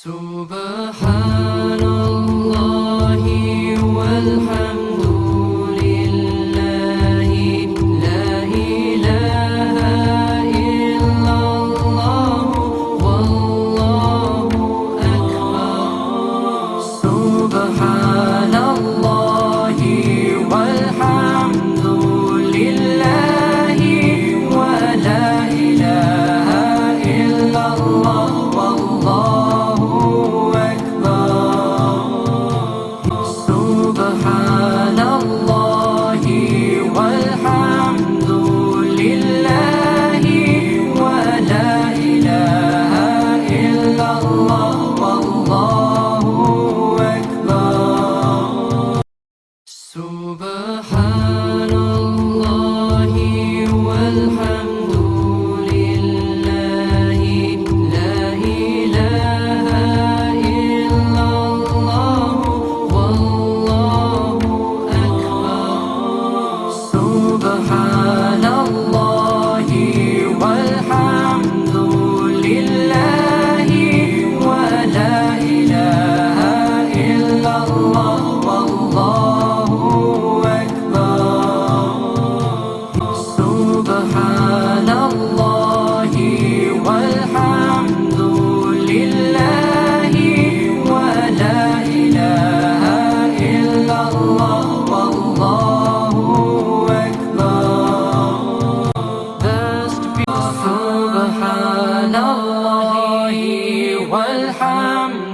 Subhanallahi walhamdulillahi la ilaha illallah wallahu akbar. Subhanallahi walhamdulillahi wa la ilaha illallah wallahu Subhanallahi walhamdulillahi wa la ilaha illallah wallahu akbar. Subhanallahi walhamdulillahi la ilaha illallah wallahu akbar. Subhanallahi walhamdulillahi wa la ilaha illallah wallahu akbar. Subhanallahi walhamdulillahi wa la ilaha illallah wallahu akbar. Best be Subhanallahi walhamdulillahi